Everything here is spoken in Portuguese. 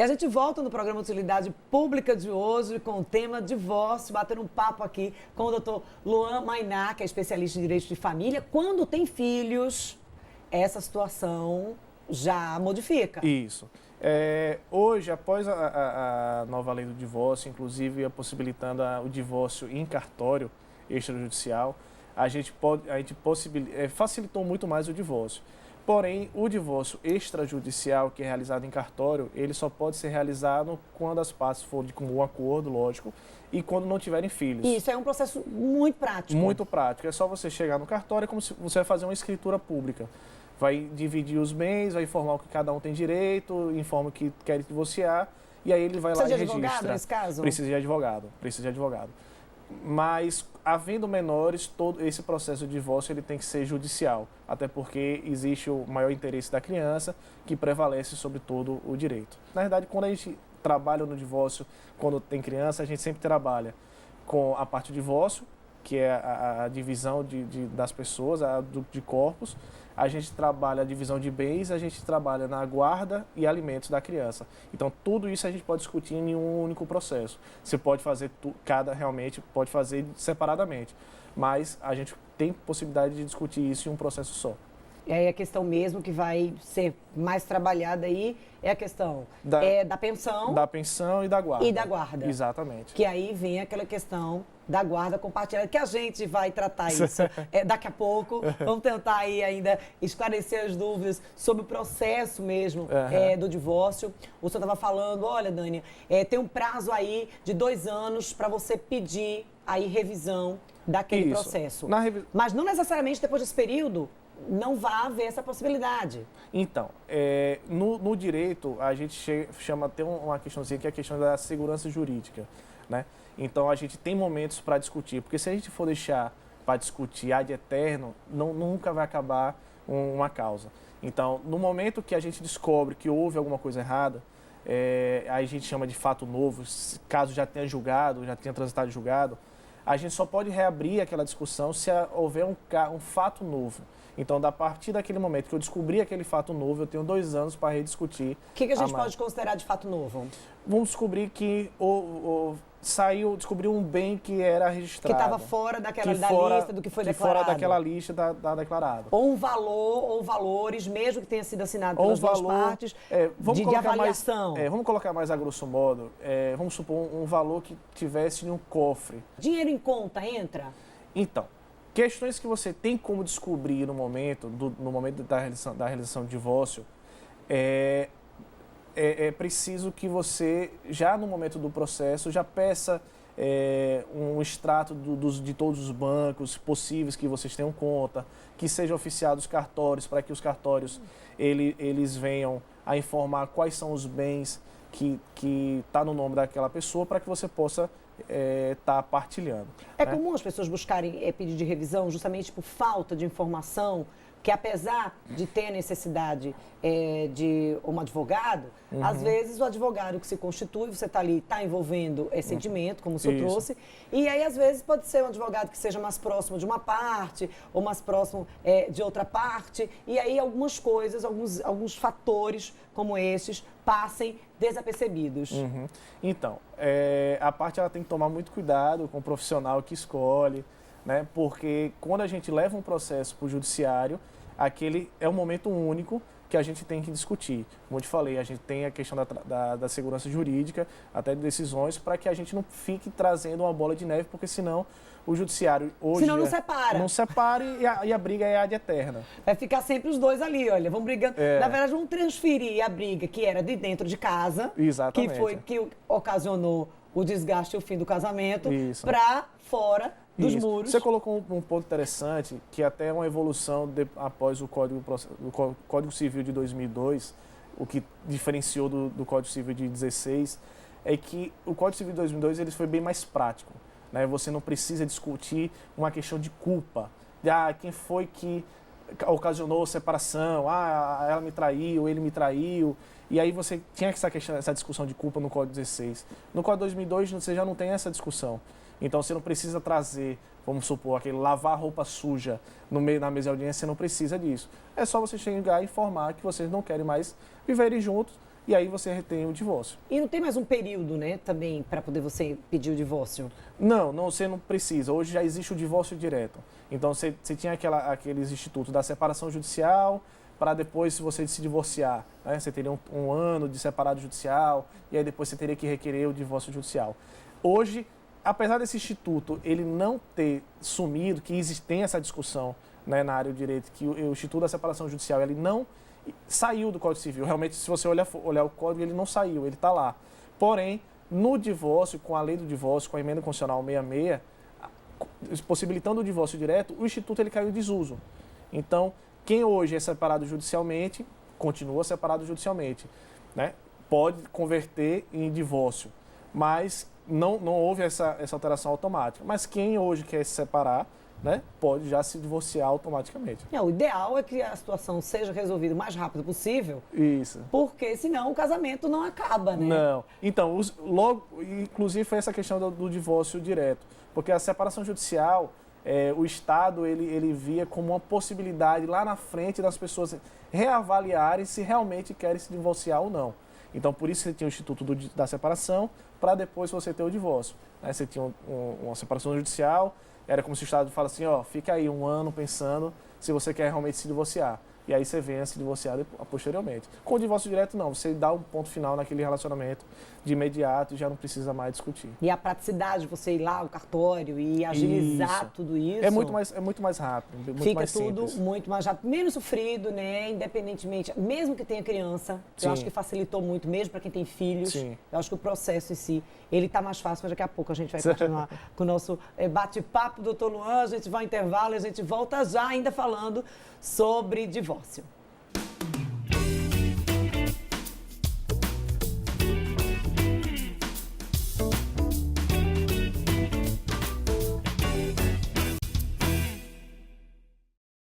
E a gente volta no programa Utilidade Pública de hoje com o tema divórcio, batendo um papo aqui com o Dr. Luan Mainá, que é especialista em direito de família. Quando tem filhos, essa situação já modifica. Isso. Hoje, após a nova lei do divórcio, inclusive possibilitando o divórcio em cartório extrajudicial, facilitou muito mais o divórcio. Porém, o divórcio extrajudicial, que é realizado em cartório, ele só pode ser realizado quando as partes forem de comum acordo, lógico, e quando não tiverem filhos. Isso é um processo muito prático. Muito prático. É só você chegar no cartório, é como se você vai fazer uma escritura pública. Vai dividir os bens, vai informar o que cada um tem direito, informa que quer divorciar, e aí ele vai lá e registra. Precisa de advogado nesse caso? Precisa de advogado. Mas, havendo menores, todo esse processo de divórcio ele tem que ser judicial, até porque existe o maior interesse da criança que prevalece sobre todo o direito. Na verdade, quando a gente trabalha no divórcio, quando tem criança, a gente sempre trabalha com a parte do divórcio, que é a divisão das pessoas, de corpos. A gente trabalha a divisão de bens, a gente trabalha na guarda e alimentos da criança. Então, tudo isso a gente pode discutir em um único processo. Você pode fazer, realmente pode fazer separadamente, mas a gente tem possibilidade de discutir isso em um processo só. E aí a questão mesmo que vai ser mais trabalhada aí é a questão da pensão. Da pensão e da guarda. E da guarda. Exatamente. Que aí vem aquela questão da guarda compartilhada, que a gente vai tratar isso daqui a pouco. Vamos tentar aí ainda esclarecer as dúvidas sobre o processo mesmo do divórcio. O senhor estava falando, olha, Dani, tem um prazo aí de 2 anos para você pedir aí revisão daquele processo. Mas não necessariamente depois desse período não vai haver essa possibilidade. Então, no direito, a gente tem uma questãozinha que é a questão da segurança jurídica, né? Então, a gente tem momentos para discutir, porque se a gente for deixar para discutir ad eterno, nunca vai acabar uma causa. Então, no momento que a gente descobre que houve alguma coisa errada, aí a gente chama de fato novo, caso já tenha julgado, já tenha transitado julgado, a gente só pode reabrir aquela discussão se houver um fato novo. Então, a partir daquele momento que eu descobri aquele fato novo, eu tenho 2 anos para rediscutir. O que a gente pode considerar de fato novo? Vamos descobrir que descobriu um bem que era registrado. Que estava fora da lista do que foi declarado. Fora daquela lista da declarada. Ou um valor, ou valores, mesmo que tenha sido assinado pelas duas partes, de avaliação. Vamos colocar mais a grosso modo, vamos supor um valor que tivesse em um cofre. Dinheiro em conta entra? Então, questões que você tem como descobrir no momento da realização do divórcio, é preciso que você, já no momento do processo, já peça um extrato de todos os bancos possíveis que vocês tenham conta, que seja oficiado os cartórios, para que os cartórios eles venham a informar quais são os bens que está no nome daquela pessoa, para que você possa tá partilhando. É comum as pessoas buscarem pedido de revisão justamente por falta de informação, que apesar de ter a necessidade de um advogado, às vezes o advogado que se constitui, você está ali, está envolvendo esse sentimento, como o senhor trouxe, e aí às vezes pode ser um advogado que seja mais próximo de uma parte, ou mais próximo de outra parte, e aí algumas coisas, alguns fatores como esses passem desapercebidos. Então, a parte ela tem que tomar muito cuidado com o profissional que escolhe, né? Porque quando a gente leva um processo para o judiciário, aquele é um momento único que a gente tem que discutir. Como eu te falei, a gente tem a questão da segurança jurídica, até de decisões, para que a gente não fique trazendo uma bola de neve, porque senão o judiciário hoje... Senão não separa. Não separa e a briga é ad eterna. Vai ficar sempre os dois ali, olha, vão brigando. Na verdade, vão transferir a briga que era de dentro de casa, exatamente, que ocasionou o desgaste e o fim do casamento, para fora dos muros. Você colocou um ponto interessante, que até é uma evolução após o Código Civil de 2002, o que diferenciou do Código Civil de 16, é que o Código Civil de 2002 ele foi bem mais prático, né? Você não precisa discutir uma questão de culpa, de quem foi que ocasionou a separação, ela me traiu, ele me traiu, e aí você tinha essa discussão de culpa no Código 16. No Código 2002 você já não tem essa discussão. Então, você não precisa trazer, vamos supor, aquele lavar roupa suja na mesa de audiência, você não precisa disso. É só você chegar e informar que vocês não querem mais viverem juntos, e aí você tem o divórcio. E não tem mais um período, né, também, para poder você pedir o divórcio? Não, você não precisa. Hoje já existe o divórcio direto. Então, você tinha aqueles institutos da separação judicial, para depois, se você se divorciar, né, você teria um ano de separado judicial, e aí depois você teria que requerer o divórcio judicial. Hoje, apesar desse instituto ele não ter sumido, que tem essa discussão, né, na área do direito, que o Instituto da Separação Judicial ele não saiu do Código Civil. Realmente, se você olhar o Código, ele não saiu, ele está lá. Porém, no divórcio, com a lei do divórcio, com a emenda constitucional 66, possibilitando o divórcio direto, o Instituto ele caiu em desuso. Então, quem hoje é separado judicialmente, continua separado judicialmente, né? Pode converter em divórcio, mas não houve essa alteração automática. Mas quem hoje quer se separar, né, pode já se divorciar automaticamente. O ideal é que a situação seja resolvida o mais rápido possível. Isso. Porque senão o casamento não acaba, né? Não. Então, logo, inclusive foi essa questão do divórcio direto. Porque a separação judicial, o Estado ele via como uma possibilidade lá na frente das pessoas reavaliarem se realmente querem se divorciar ou não. Então, por isso você tinha o Instituto da Separação, para depois você ter o divórcio. Né? Você tinha uma separação judicial, era como se o Estado falasse assim, ó, fica aí um ano pensando se você quer realmente se divorciar. E aí você vem a se divorciar posteriormente. Com o divórcio direto, não. Você dá um ponto final naquele relacionamento de imediato e já não precisa mais discutir. E a praticidade de você ir lá ao cartório e agilizar tudo isso... É muito mais rápido, muito mais simples. Fica tudo muito mais rápido, menos sofrido, né? Independentemente, mesmo que tenha criança, Sim. eu acho que facilitou muito, mesmo para quem tem filhos. Sim. Eu acho que o processo em si, ele está mais fácil, mas daqui a pouco a gente vai continuar com o nosso bate-papo, doutor Luan. A gente vai ao intervalo e a gente volta já ainda falando sobre divórcio.